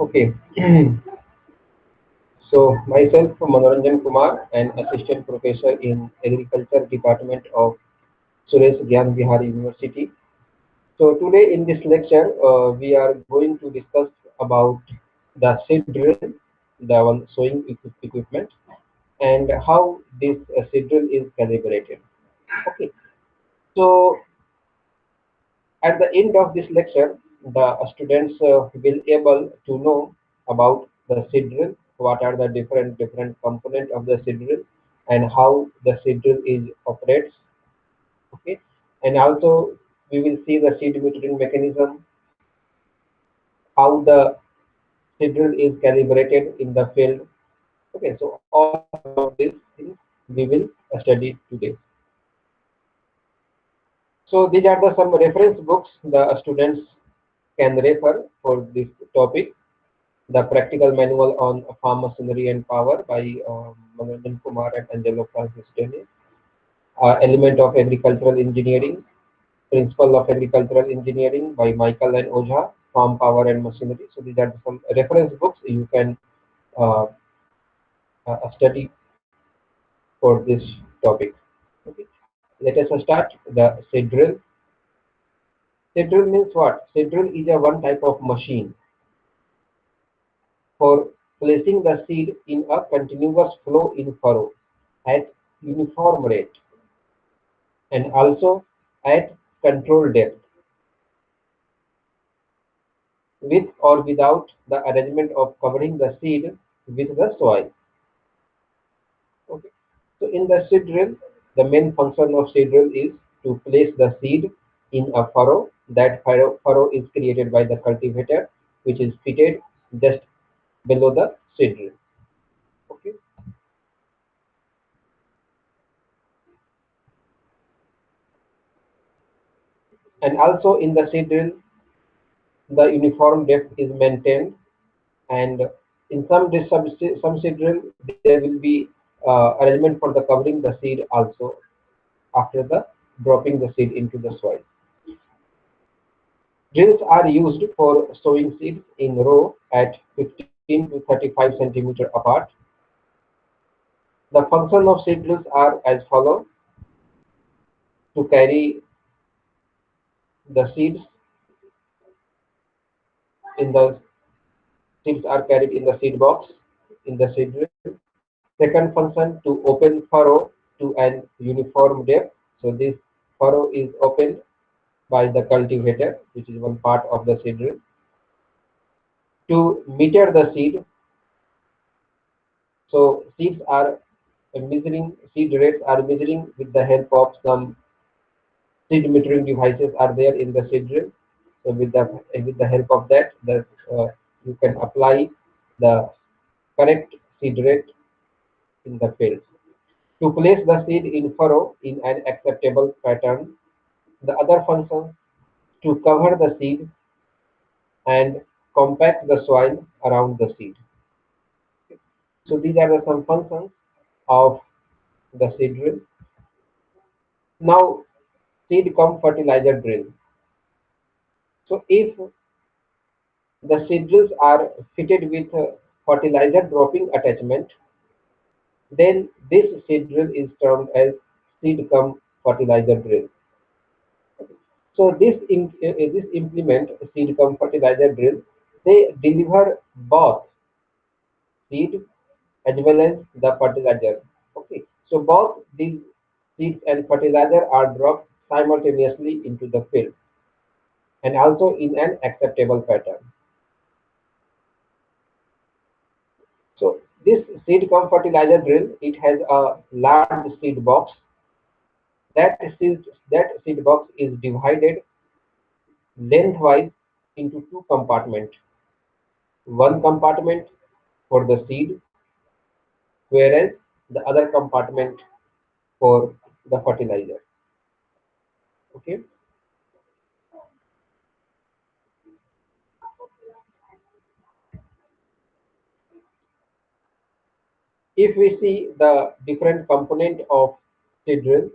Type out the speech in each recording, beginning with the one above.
Okay. So myself, Manoranjan Kumar, an assistant professor in Agriculture Department of Suresh Gyan Bihari University. So today in this lecture, we are going to discuss about the seed drill, the one sowing equipment, and how this seed drill is calibrated. Okay. So at the end of this lecture, the students will able to know about the seed drill, what are the different components of the seed drill, and how the seed drill is operates. Okay, and also we will see the seed metering mechanism, how the seed drill is calibrated in the field. Okay, so all about these things we will study today. So these are the some reference books the students can refer for this topic. The Practical Manual on Farm Machinery and Power by Manoranjan Kumar and Angelo Francis Dennis. Element of Agricultural Engineering, Principle of Agricultural Engineering by Michael and Ojha, Farm Power and Machinery. So these are some reference books you can uh, study for this topic. Okay. Let us start the seed drill. Seed drill means what? Seed drill is a one type of machine for placing the seed in a continuous flow in furrow at uniform rate and also at controlled depth with or without the arrangement of covering the seed with the soil. Okay. So in the seed drill, the main function of seed drill is to place the seed in a furrow. That furrow is created by the cultivator, which is fitted just below the seed drill. Okay. And also in the seed drill, the uniform depth is maintained, and in some seed drill there will be arrangement for the covering the seed also after the dropping the seed into the soil. Drills are used for sowing seeds in row at 15 to 35 centimeter apart. The function of seed drills are as follow: to carry the seeds in the seeds are carried in the seed box in the seed drill. Second function, to open furrow to an uniform depth. So this furrow is opened by the cultivator, which is one part of the seed drill. To meter the seed, so seed rates are measuring with the help of some seed metering devices are there in the seed drill. So with the help of that, you can apply the correct seed rate in the field. To place the seed in furrow in an acceptable pattern, the other function, to cover the seed and compact the soil around the seed. So these are the some functions of the seed drill. Now seed cum fertilizer drill. So if the seed drills are fitted with fertilizer dropping attachment, then this seed drill is termed as seed cum fertilizer drill. So this implement seed cum fertilizer drill, they deliver both seed as well as the fertilizer. Okay, so both these seeds and fertilizer are dropped simultaneously into the field and also in an acceptable pattern. So this seed cum fertilizer drill, it has a large seed box. That seed box is divided lengthwise into two compartments. One compartment for the seed, whereas the other compartment for the fertilizer. Okay. If we see the different component of seed drill,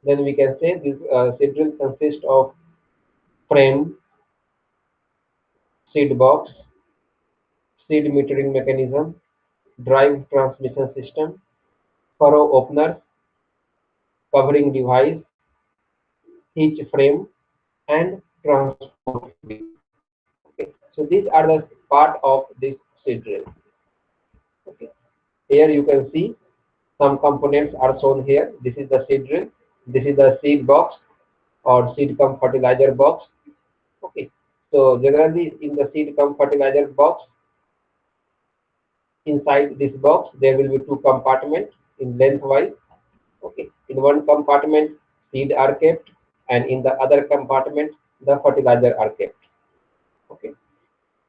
then we can say this seed drill consists of frame, seed box, seed metering mechanism, drive transmission system, furrow opener, covering device, hitch frame, and transport wheel. Okay. So these are the part of this seed drill. Okay. Here you can see some components are shown here. This is the seed drill. This is the seed box or seed cum fertilizer box. Okay. So generally in the seed cum fertilizer box, inside this box there will be two compartments in lengthwise. Okay. In one compartment seed are kept, and in the other compartment the fertilizer are kept. Okay.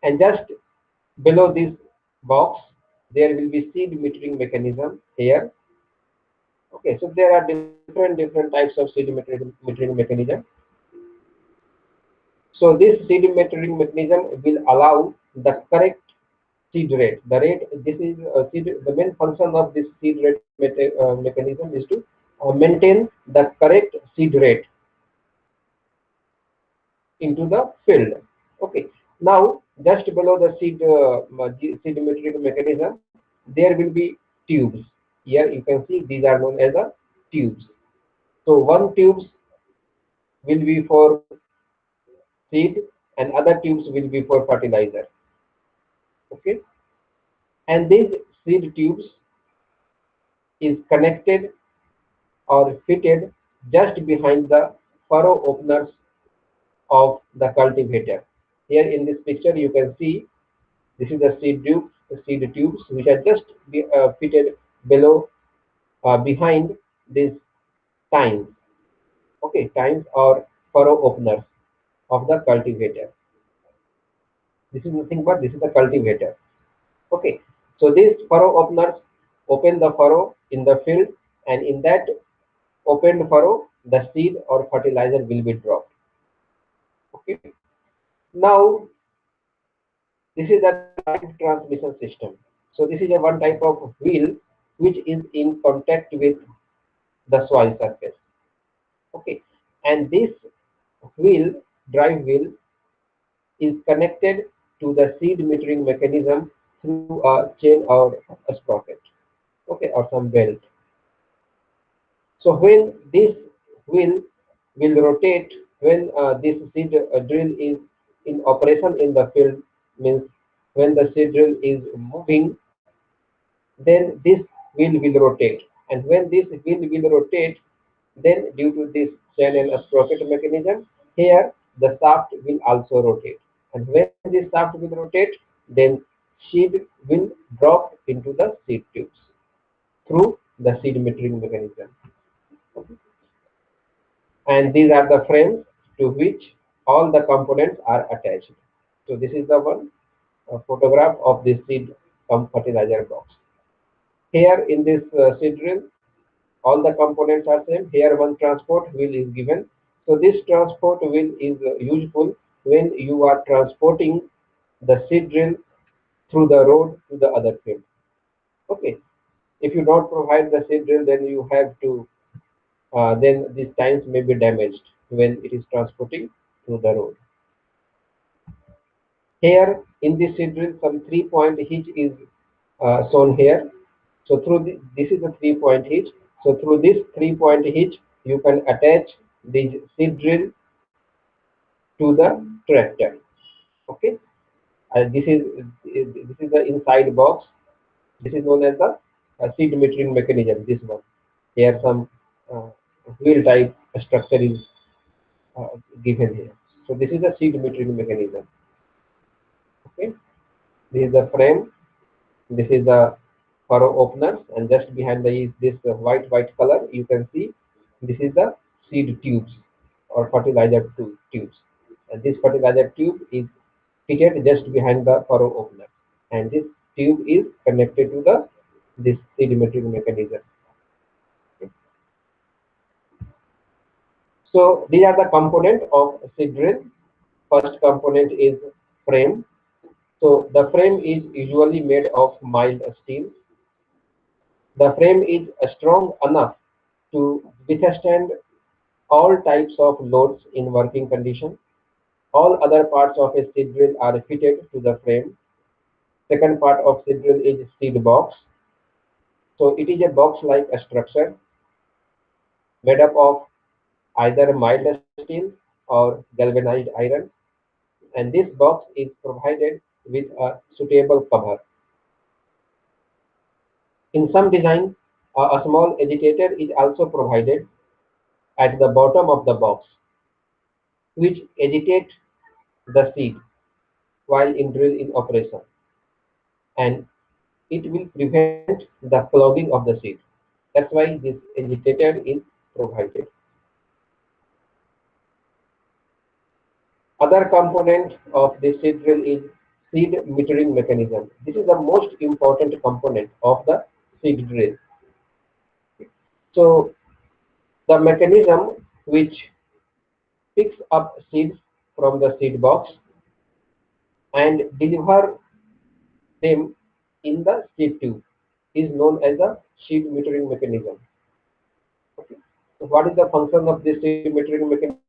And just below this box there will be seed metering mechanism here. Okay, so there are different types of seed metering mechanism. So this seed metering mechanism will allow the correct seed rate. The rate, this is seed. The main function of this seed rate mechanism is to maintain the correct seed rate into the field. Okay. Now, just below the seed metering mechanism, there will be tubes. Here you can see these are known as the tubes. So one tubes will be for seed and other tubes will be for fertilizer. Okay. And these seed tubes is connected or fitted just behind the furrow openers of the cultivator. Here in this picture you can see this is the seed tubes which are just fitted below behind these tines. Okay, tines or furrow openers of the cultivator. This is nothing but this is the cultivator. Okay, so these furrow openers open the furrow in the field, and in that opened furrow, the seed or fertilizer will be dropped. Okay, now this is the drive transmission system. So this is a one type of wheel which is in contact with the soil surface. Okay, and this wheel, drive wheel, is connected to the seed metering mechanism through a chain or a sprocket. Okay, or some belt. So when this wheel will rotate, when this seed drill is in operation in the field, means when the seed drill is moving, then this wheel will rotate. And when this wheel will rotate, then due to this chain and sprocket mechanism, here the shaft will also rotate. And when this shaft will rotate, then seed will drop into the seed tubes through the seed metering mechanism. And these are the frames to which all the components are attached. So this is the one photograph of this seed cum fertilizer box. Here in this seed drill, all the components are same. Here one transport wheel is given. So this transport wheel is useful when you are transporting the seed drill through the road to the other field. Okay. If you don't provide the seed drill, then you have to then these tines may be damaged when it is transporting through the road. Here in this seed drill, some 3-point hitch is shown here. So through this is a 3-point hitch. So through this 3-point hitch, you can attach this seed drill to the tractor. Okay, this is the inside box. This is known as the seed metering mechanism. This one here some uh, wheel type structure is uh, given here. So this is the seed metering mechanism. Okay, this is the frame. This is the furrow openers, and just behind the is this white color. You can see this is the seed tubes or fertilizer tubes, and this fertilizer tube is fitted just behind the furrow opener, and this tube is connected to the this seed metering mechanism. Okay. So these are the component of seed drill. First component is frame. So the frame is usually made of mild steel. The frame is strong enough to withstand all types of loads in working condition. All other parts of a seed drill are fitted to the frame. Second part of seed drill is seed box. So it is a box-like structure made up of either mild steel or galvanized iron, and this box is provided with a suitable cover. In some designs, a small agitator is also provided at the bottom of the box, which agitate the seed while in drill in operation, and it will prevent the clogging of the seed. That's why this agitator is provided. Other component of the seed drill is seed metering mechanism. This is the most important component of the seed drill. So the mechanism which picks up seeds from the seed box and deliver them in the seed tube is known as the seed metering mechanism. Okay. So what is the function of this seed metering mechanism?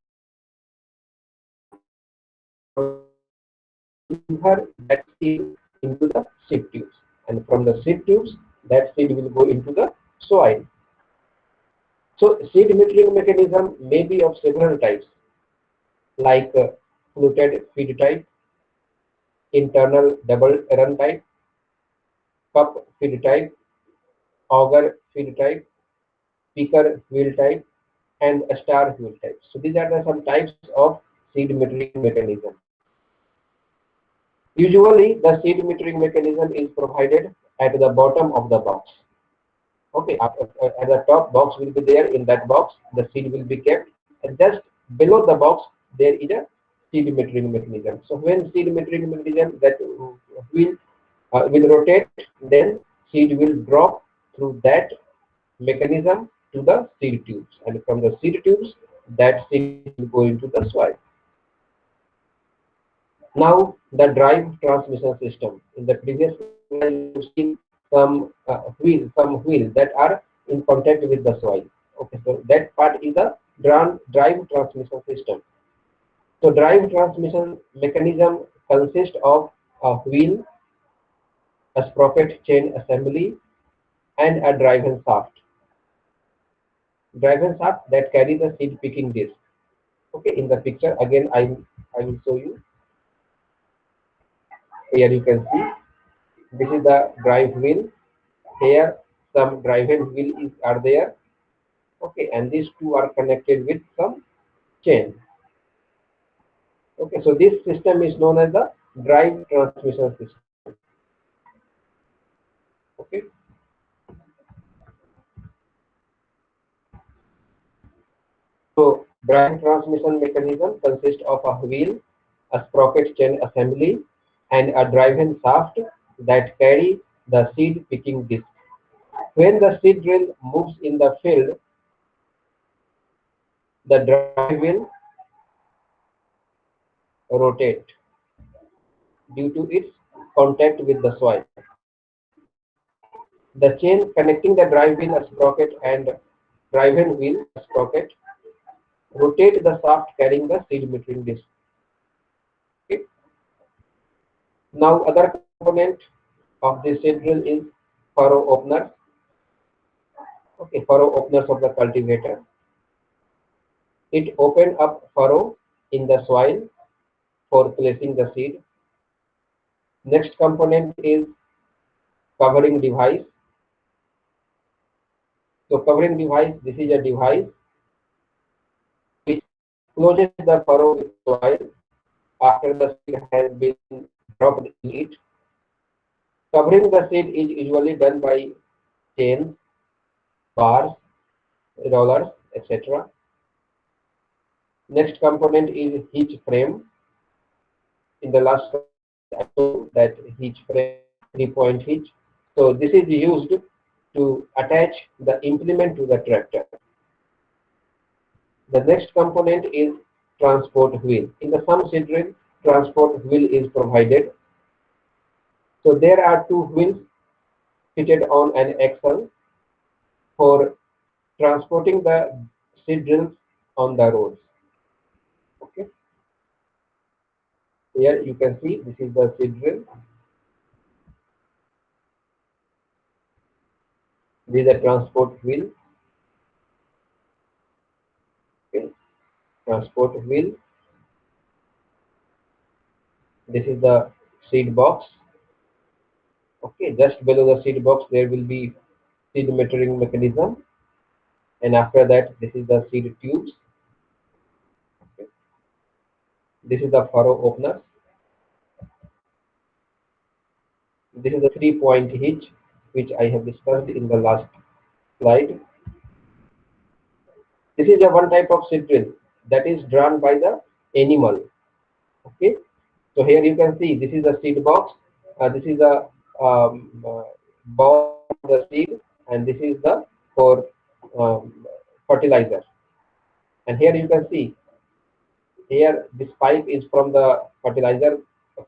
Deliver that seed into the seed tubes, and from the seed tubes that seed will go into the soil. So seed metering mechanism may be of several types, like fluted feed type, internal double run type, cup feed type, auger feed type, picker wheel type, and a star wheel type. So these are some types of seed metering mechanism. Usually the seed metering mechanism is provided at the bottom of the box. Okay, at the top box will be there. In that box the seed will be kept, and just below the box there is a seed metering mechanism. So when seed metering mechanism that will rotate, then seed will drop through that mechanism to the seed tubes, and from the seed tubes that seed will go into the soil. Now the drive transmission system. In the previous slide you've seen some wheels that are in contact with the soil. Okay, so that part is the drive transmission system. So drive transmission mechanism consists of a wheel, a sprocket chain assembly, and a driven shaft. Driven shaft that carry the seed picking disc. Okay, in the picture again I will show you. Here you can see this is the drive wheel. Here some driven wheel are there. Okay, and these two are connected with some chain. Okay, so this system is known as the drive transmission system. Okay, so drive transmission mechanism consists of a wheel, a sprocket chain assembly, and a driven shaft that carry the seed picking disc. When the seed drill moves in the field, the drive will rotate due to its contact with the soil. The chain connecting the drive wheel, a sprocket, and driven wheel, a sprocket, rotate the shaft carrying the seed metering disc. Okay. Now, other component of the seed drill is furrow opener. Okay, furrow openers of the cultivator. It opens up furrow in the soil for placing the seed. Next component is covering device. So covering device, this is a device which closes the furrow with soil after the seed has been dropped in it. Covering the seed is usually done by chains, bars, rollers, etc. Next component is hitch frame. In the last slide, I showed that hitch frame, 3-point hitch. So this is used to attach the implement to the tractor. The next component is transport wheel. In the some seed drill, transport wheel is provided. So there are two wheels fitted on an axle for transporting the seed drills on the roads. Okay. Here you can see this is the seed drill. This is the transport wheel. Okay. Transport wheel. This is the seed box. Okay, just below the seed box there will be seed metering mechanism, and after that this is the seed tubes. Okay. This is the furrow opener. This is the 3-point hitch which I have discussed in the last slide. This is a one type of seed drill that is drawn by the animal. Okay, so here you can see this is the seed box. This is the ball of the seed, and this is the for fertilizer. And here you can see here this pipe is from the fertilizer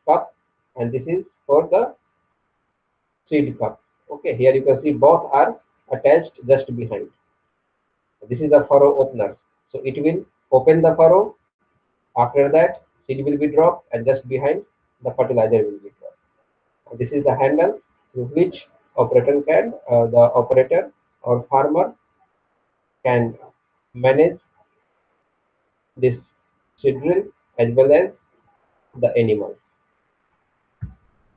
cup, and this is for the seed cup. Okay, here you can see both are attached just behind. This is the furrow opener. So it will open the furrow. After that, seed will be dropped, and just behind the fertilizer will be dropped. This is the handle through which the operator or farmer can manage this seed drill as well as the animal.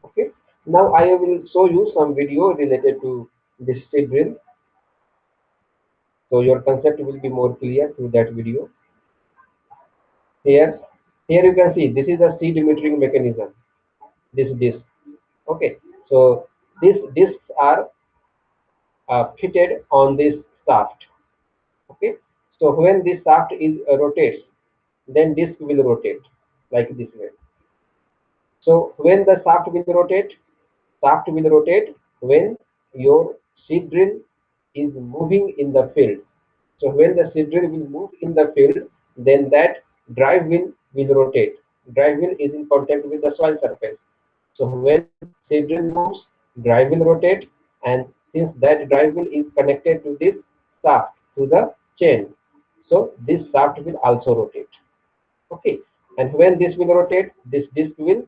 Okay. Now I will show you some video related to this seed drill, so your concept will be more clear through that video. Here, here you can see this is a seed metering mechanism. This disc. Okay. So these discs are fitted on this shaft. Okay, so when this shaft is rotates, then disc will rotate like this way. So when the shaft will rotate when your seed drill is moving in the field. So when the seed drill will move in the field, then that drive will rotate. Drive wheel is in contact with the soil surface. So when seed drill moves, drive will rotate, and since that drive wheel is connected to this shaft, to the chain, so this shaft will also rotate. Okay, and when this will rotate, this disc will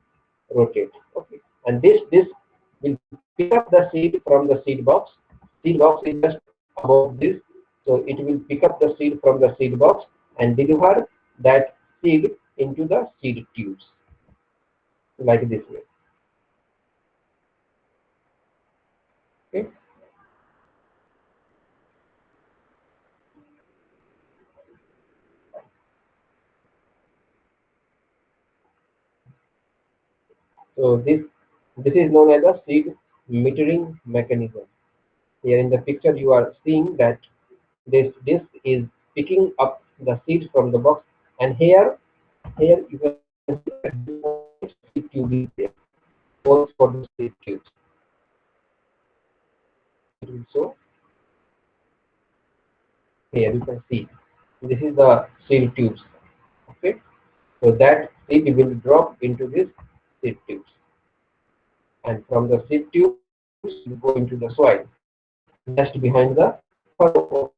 rotate. Okay, and this disc will pick up the seed from the seed box. Seed box is just above this, so it will pick up the seed from the seed box and deliver that seed into the seed tubes like this way. Okay, so this is known as a seed metering mechanism. Here in the picture, you are seeing that this disc is picking up the seed from the box, and here you can see that seed tube is there. Holes for the seed tubes. It will show here. You can see this is the seed tubes. Okay, so that seed will drop into this seed tubes, and from the seed tubes will go into the soil just behind the furrow.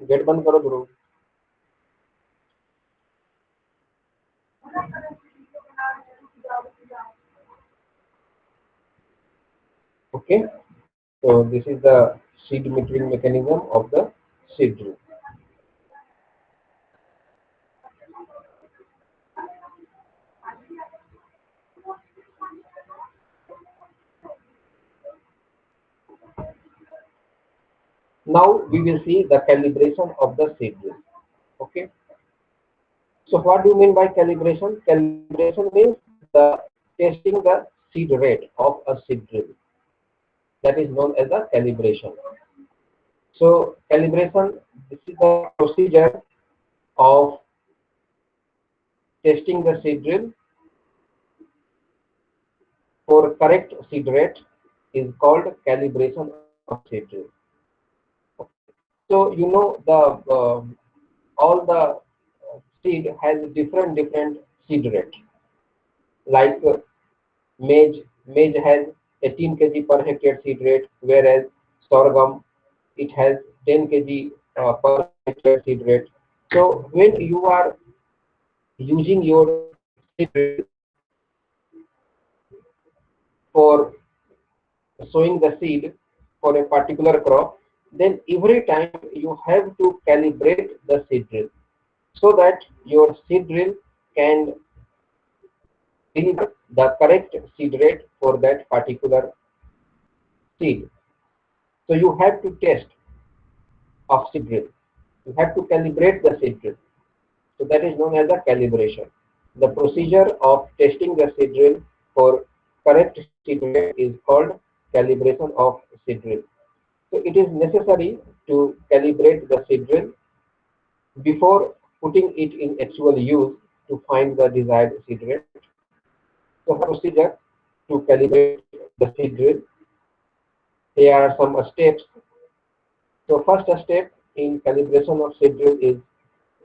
Gate बंद करो bro. Okay, so this is the seed metering mechanism of the seed drill. Now we will see the calibration of the seed drill. Okay. So what do you mean by calibration? Calibration means the testing the seed rate of a seed drill. That is known as the calibration. So calibration, this is the procedure of testing the seed drill for correct seed rate is called calibration of seed drill. So you know the all the seed has different seed rate. Like maize has 18 kg per hectare seed rate, whereas sorghum it has 10 kg per hectare seed rate. So when you are using your seed rate for sowing the seed for a particular crop, then every time you have to calibrate the seed drill so that your seed drill can deliver the correct seed rate for that particular seed. So you have to test of seed drill. You have to calibrate the seed drill. So that is known as a calibration. The procedure of testing the seed drill for correct seed rate is called calibration of seed drill. So it is necessary to calibrate the seed drill before putting it in actual use to find the desired seed rate. So procedure to calibrate the seed drill. Here are some steps. So first step in calibration of seed drill is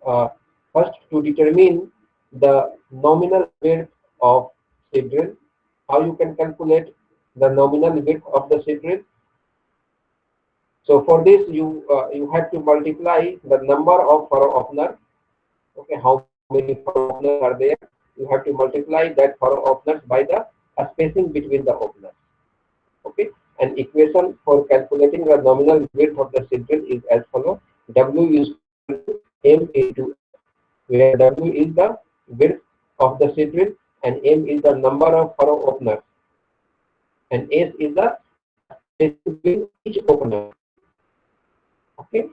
uh, first to determine the nominal width of seed drill. How you can calculate the nominal width of the seed drill? So for this you have to multiply the number of furrow openers. Okay, how many furrow openers are there? You have to multiply that furrow openers by the spacing between the openers. Okay, an equation for calculating the nominal width of the seed drill is as follows: W is equal to M into S, where W is the width of the seed drill and M is the number of furrow openers and S is the spacing between each opener. Okay,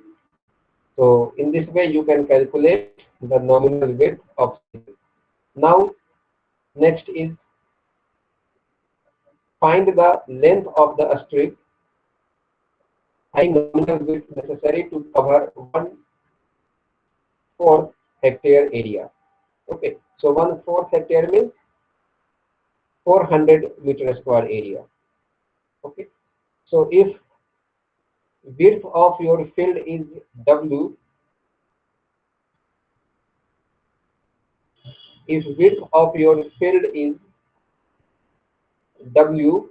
so in this way you can calculate the nominal width of seed drill. Now next is find the length of the strip having nominal width necessary to cover 1/4 hectare area. Okay, so 1/4 hectare means 400 meter square area. Okay, so if width of your field is W, if width of your field is W,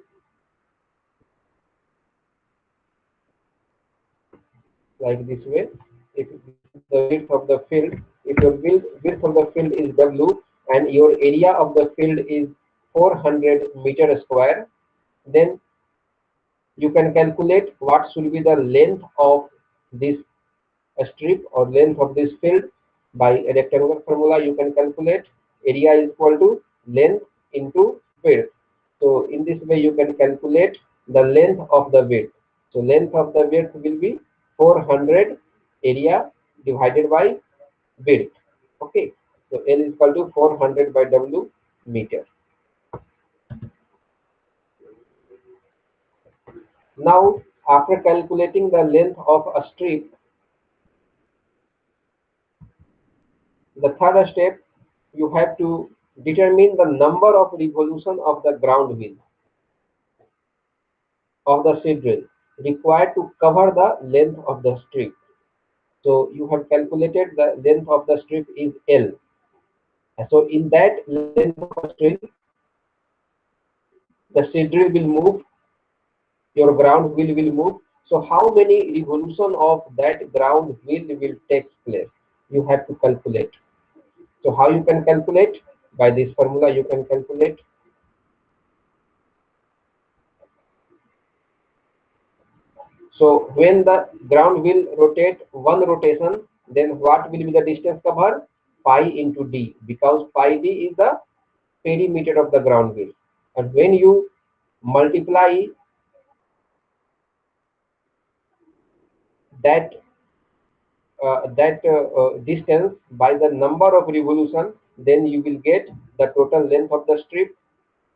like this way, if the width of the field, if your width of the field is W and your area of the field is 400 meter square, then you can calculate what should be the length of this strip or length of this field. By a rectangular formula you can calculate area is equal to length into width. So in this way you can calculate the length of the width. So length of the width will be 400 area divided by width. Okay, so L is equal to 400 by W meter. Now after calculating the length of a strip, the third step, you have to determine the number of revolution of the ground wheel of the seed drill required to cover the length of the strip. So you have calculated the length of the strip is L. So in that length of the strip, the seed drill will move, your ground wheel will move. So how many revolution of that ground wheel will take place? You have to calculate. So how you can calculate? By this formula you can calculate. So when the ground will rotate one rotation, then what will be the distance covered? Pi into d, because pi d is the perimeter of the ground wheel. And when you multiply that distance by the number of revolution, then you will get the total length of the strip.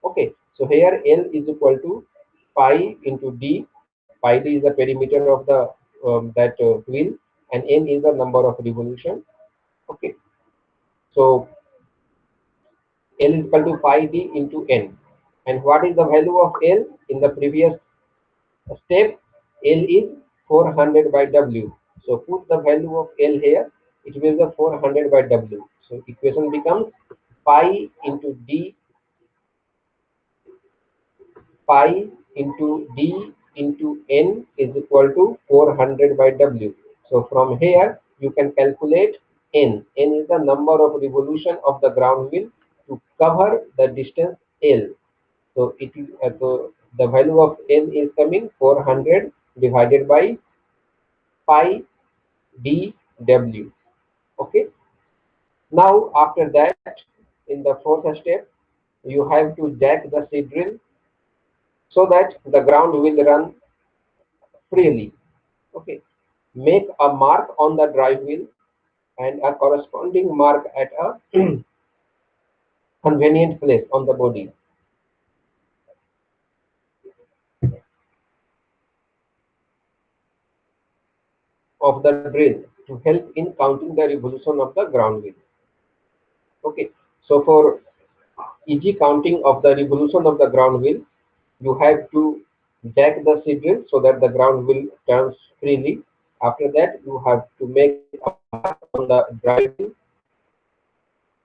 Okay, so here L is equal to pi into D. Pi D is the perimeter of the wheel, and N is the number of revolution. Okay, so L is equal to pi D into N. And what is the value of L? In the previous step, L is 400 by W. So put the value of L here. It will be 400 by W. So equation becomes pi into D, pi into D into N is equal to 400 by W. So from here you can calculate N. N is the number of revolution of the ground wheel to cover the distance L. So it is so the value of N is coming 400 divided by pi dw. Okay. Now after that, in the fourth step, you have to jack the seed drill so that the ground will run freely. Okay. Make a mark on the drive wheel and a corresponding mark at a convenient place on the body of the drill to help in counting the revolution of the ground wheel. Okay. So for easy counting of the revolution of the ground wheel, you have to jack the seed drill so that the ground wheel turns freely. After that, you have to make a mark on the drive wheel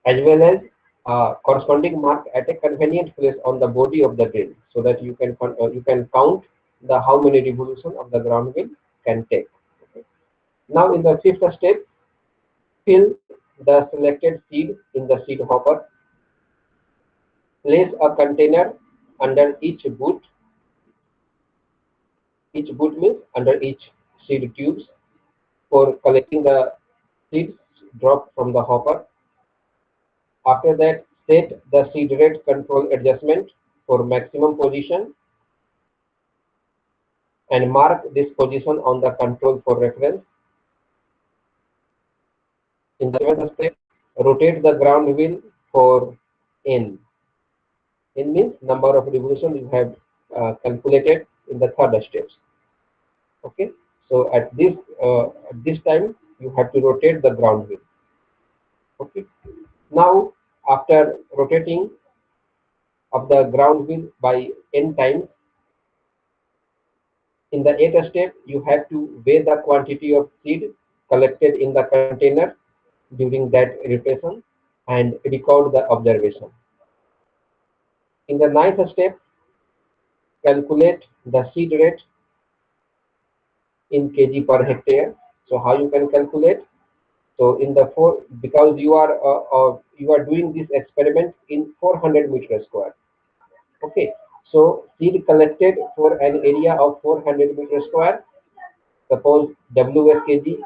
as well as a corresponding mark at a convenient place on the body of the drill, so that you can count the how many revolution of the ground wheel can take. Okay. Now in the fifth step, fill the selected seed in the seed hopper. Place a container under each boot. Each boot means under each seed tubes for collecting the seeds dropped from the hopper. After that, set the seed rate control adjustment for maximum position and mark this position on the control for reference. In the seventh step, rotate the ground wheel for N. N means number of revolutions you have calculated in the third steps. Okay, so at this time you have to rotate the ground wheel. Okay, now after rotating of the ground wheel by n times, in the eighth step you have to weigh the quantity of seed collected in the container during that rotation and record the observation. In the ninth step, calculate the seed rate in kg per hectare. So how you can calculate? So in the because you are doing this experiment in 400 meter square. Okay, so seed collected for an area of 400 meter square. Suppose WS kg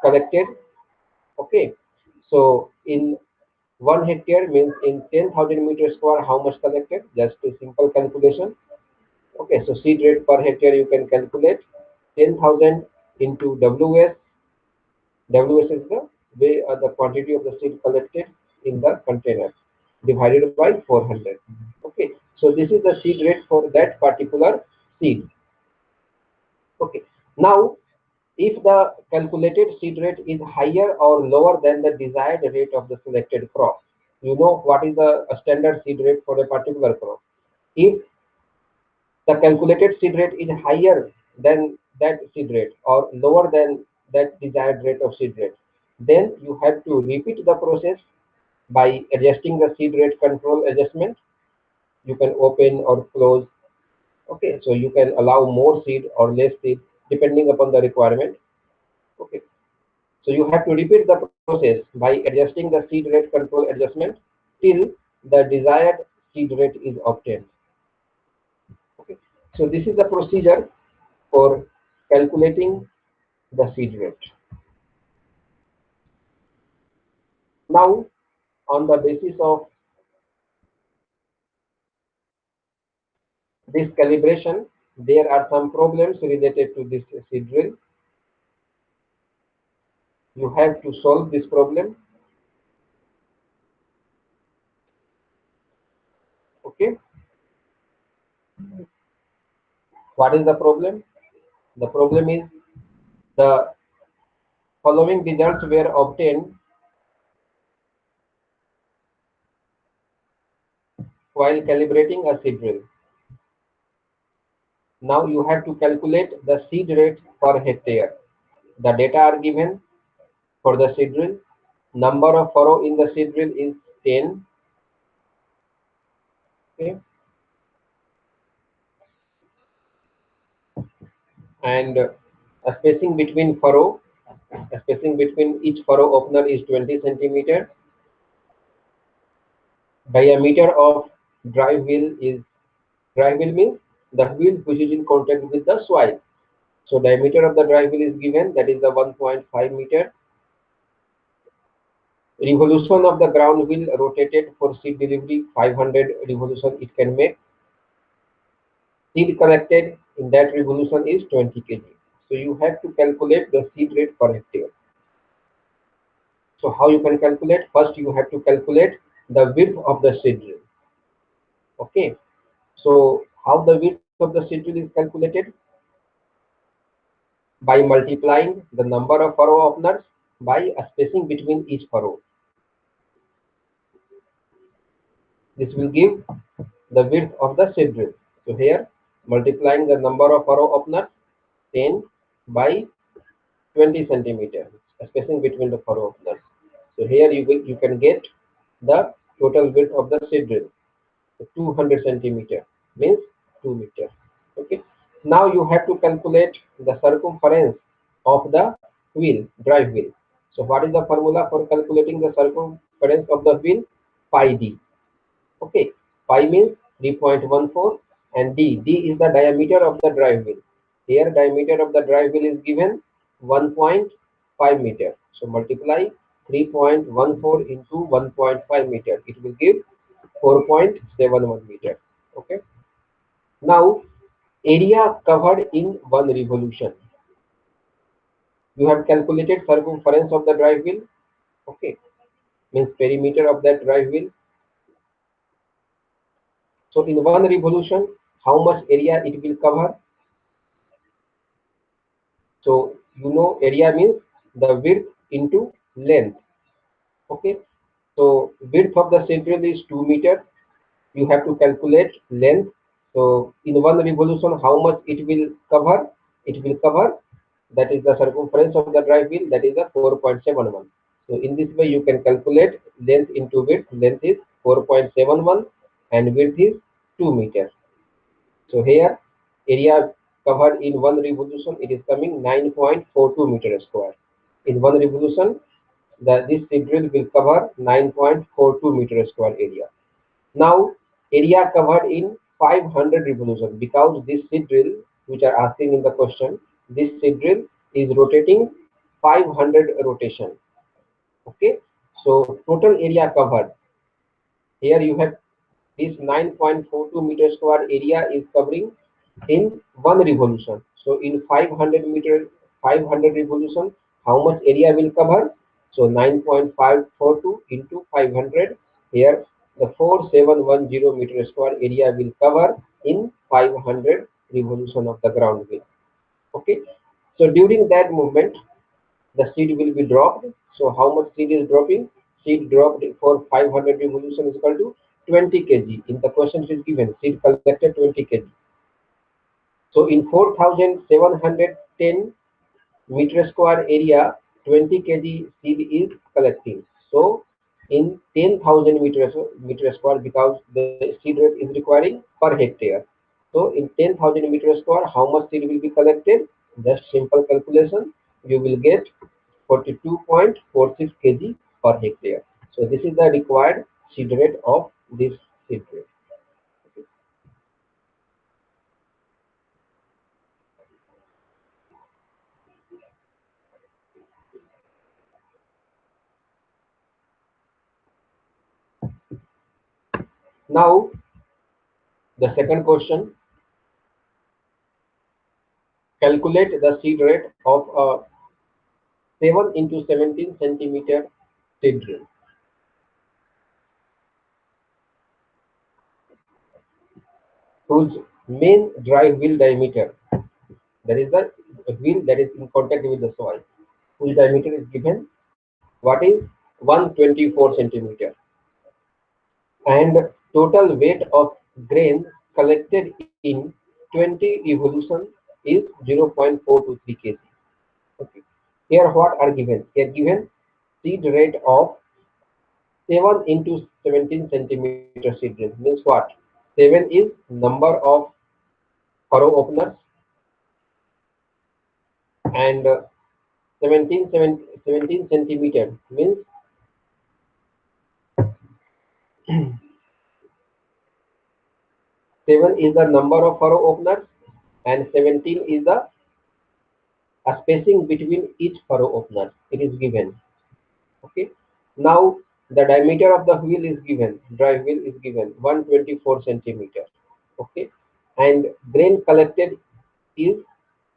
collected. Okay, so in 1 hectare means in 10,000 meter square, how much collected? Just a simple calculation. Okay, so seed rate per hectare you can calculate 10,000 into WS. WS is the way the quantity of the seed collected in the container divided by 400. Okay, so this is the seed rate for that particular seed. Okay, now if the calculated seed rate is higher or lower than the desired rate of the selected crop, you know what is the standard seed rate for a particular crop. If the calculated seed rate is higher than that seed rate or lower than that desired rate of seed rate, then you have to repeat the process by adjusting the seed rate control adjustment. You can open or close. Okay, so you can allow more seed or less seed depending upon the requirement. Okay, so you have to repeat the process by adjusting the seed rate control adjustment till the desired seed rate is obtained. Okay, so this is the procedure for calculating the seed rate. Now, on the basis of this calibration, there are some problems related to this seed drill. you have to solve this problem. Okay, what is the problem? The problem is the following results were obtained while calibrating a seed drill. Now you have to calculate the seed rate per hectare. The data are given for the seed drill. Number of furrow in the seed drill is 10. Okay, and spacing between furrow, spacing between each furrow opener is 20 centimeter. Diameter of drive wheel is, drive wheel means the wheel which is in contact with the soil. So diameter of the drive wheel is given, that is the 1.5 meter. Revolution of the ground wheel rotated for seed delivery, 500 revolution it can make. Seed collected in that revolution is 20 kg. So you have to calculate the seed rate per hectare. So how you can calculate? First you have to calculate the width of the seed drill. Okay. So how the width of the seed drill is calculated? By multiplying the number of furrow openers by a spacing between each furrow. This will give the width of the seed drill. So here multiplying the number of furrow openers 10 by 20 centimeters, spacing between the furrow openers. So here you can get the total width of the seed drill. So 200 centimeter means 2 meters. Okay. Now you have to calculate the circumference of the wheel, drive wheel. So what is the formula for calculating the circumference of the wheel? Pi d. Okay. Pi means 3.14 and d is the diameter of the drive wheel. Here diameter of the drive wheel is given 1.5 meter. So multiply 3.14 into 1.5 meter. It will give 4.71 meter. Okay. Now area covered in one revolution. You have calculated circumference of the drive wheel. Okay. Means perimeter of that drive wheel. So in one revolution, how much area it will cover? So you know area means the width into length. Okay. So width of the seed drill is 2 meter. You have to calculate length. So in one revolution, how much it will cover? It will cover, that is the circumference of the drive wheel, that is a 4.71. So in this way you can calculate length into width. Length is 4.71 and width is 2 meters. So here area covered in one revolution, it is coming 9.42 meter square. In one revolution, this seed drill will cover 9.42 meter square area. Now area covered in 500 revolution, because this seed drill which are asking in the question, this seed drill is rotating 500 rotation. Okay. So total area covered, here you have this 9.42 meter square area is covering in one revolution. So in 500 revolution, how much area will cover? So 9.542 into 500, here the 4710 meter square area will cover in 500 revolution of the ground wheel. Okay. So during that movement, the seed will be dropped. So how much seed is dropping? Seed dropped for 500 revolution is equal to 20 kg. In the question it is given seed collected 20 kg. So in 4710 meter square area, 20 kg seed is collecting. So in 10,000 meter square, because the seed rate is requiring per hectare. So in 10,000 meter square, how much seed will be collected? Just simple calculation, you will get 42.46 kg per hectare. So this is the required seed rate of this seed rate. Now the second question, calculate the seed rate of a 7 into 17 centimeter seed drill, whose main drive wheel diameter, that is the wheel that is in contact with the soil, whose diameter is given, what is 124 centimeter, and total weight of grain collected in 20 revolution is 0.423 kg. Okay. Here what are given? Here given seed rate of 7 into 17 centimeter seed rate, means what? 7 is number of furrow openers, and 17 centimeter means 7 is the number of furrow openers, and 17 is the spacing between each furrow opener. It is given. Okay. Now the diameter of the wheel is given, drive wheel is given 124 centimeter. Okay. And grain collected is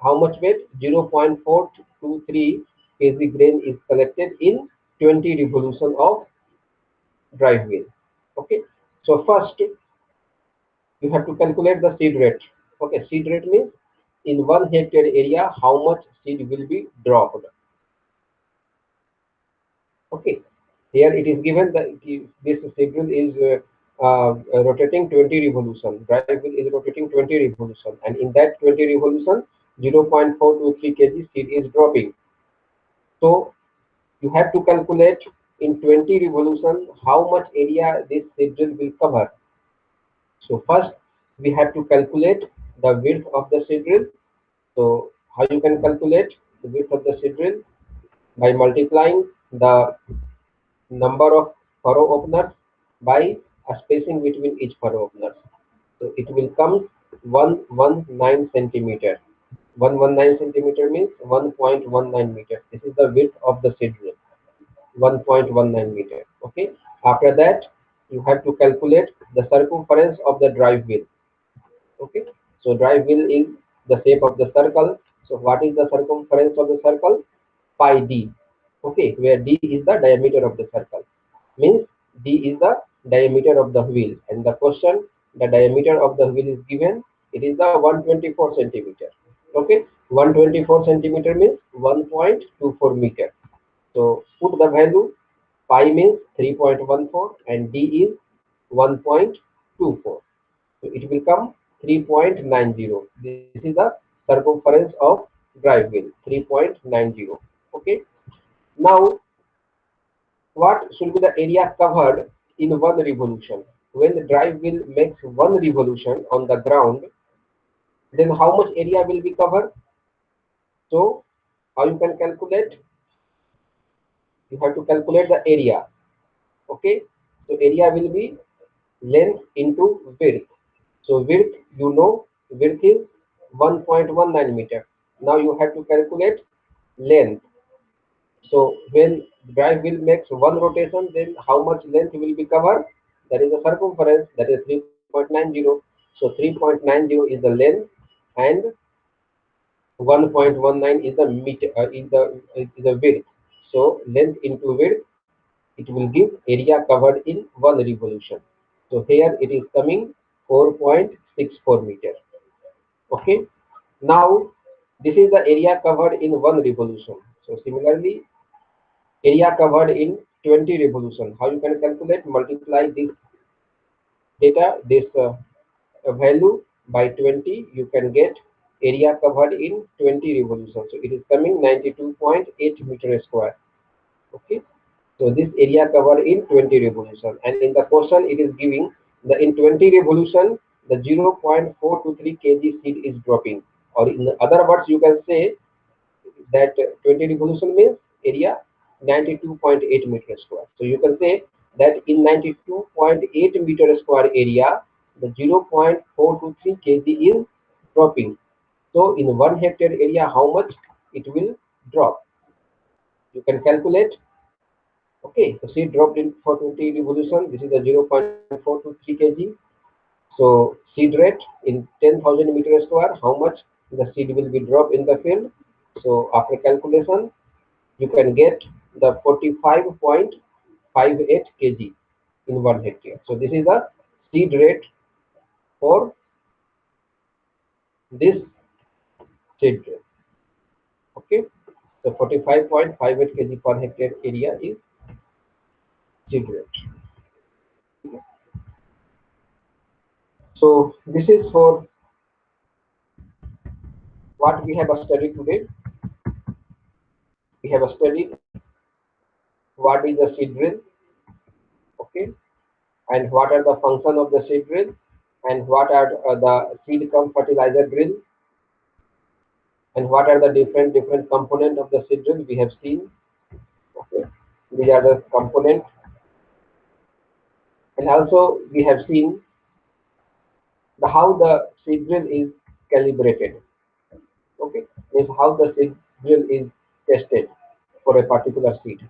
how much weight? 0.423 kg grain is collected in 20 revolution of drive wheel. Okay. So first you have to calculate the seed rate. Okay. Seed rate means in 1 hectare area how much seed will be dropped. Okay, here it is given that this signal is rotating 20 revolution. Drive wheel is rotating 20 revolution, and in that 20 revolution, 0.423 kg seed is dropping. So you have to calculate in 20 revolution how much area this seed drill will cover. So first we have to calculate the width of the seed drill. So how you can calculate the width of the seed drill? By multiplying the number of furrow openers by a spacing between each furrow openers. So it will come 119 centimeter. 119 centimeter means 1.19 meter. This is the width of the seed drill. 1.19 meter. Okay. After that, you have to calculate the circumference of the drive wheel. Okay. So drive wheel is the shape of the circle. So what is the circumference of the circle? Pi d. Okay, where d is the diameter of the circle, means d is the diameter of the wheel, and the question, the diameter of the wheel is given, it is the 124 centimeter. Okay, 124 centimeter means 1.24 meter. So put the value, pi means 3.14 and d is 1.24. So it will come 3.90. This is the circumference of drive wheel, 3.90. Okay. Now, what should be the area covered in one revolution? When the drive wheel makes one revolution on the ground, then how much area will be covered? So, how you can calculate? You have to calculate the area. Okay. So, area will be length into width. So, width, you know, width is 1.19 meter. Now, you have to calculate length. So when drive wheel makes one rotation, then how much length will be covered? That is the circumference, that is 3.90. So 3.90 is the length, and 1.19 is the meter, is the width. So length into width, it will give area covered in one revolution. So here it is coming 4.64 meter. Okay. Now this is the area covered in one revolution. So similarly, area covered in 20 revolution. How you can calculate? Multiply this data, this value by 20. You can get area covered in 20 revolution. So it is coming 92.8 meter square. Okay. So this area covered in 20 revolution. And in the question, it is giving the in 20 revolution, the 0.423 kg seed is dropping. Or in other words, you can say that 20 revolution means area 92.8 meter square. So you can say that in 92.8 meter square area, the 0.423 kg is dropping. So in 1 hectare area, how much it will drop? You can calculate. Okay, the seed dropped in for 20 revolution. This is the 0.423 kg. So seed rate in 10,000 meter square, how much the seed will be dropped in the field? So after calculation, you can get the 45.58 kg in 1 hectare. So this is the seed rate for this seed rate. Okay, so 45.58 kg per hectare area is seed rate. So this is for what we have studied today. We have studied what is the seed drill, okay, and what are the function of the seed drill, and what are the seed cum fertilizer drill, and what are the different component of the seed drill we have seen. Okay, these are the component, and also we have seen how the seed drill is calibrated. Okay, means how the seed drill is tested for a particular seed.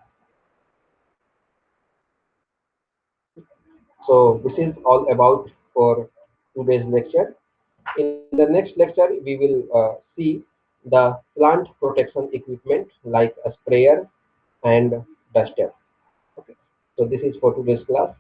So this is all about for today's lecture. In the next lecture, we will see the plant protection equipment like a sprayer and duster. Okay. So this is for today's class.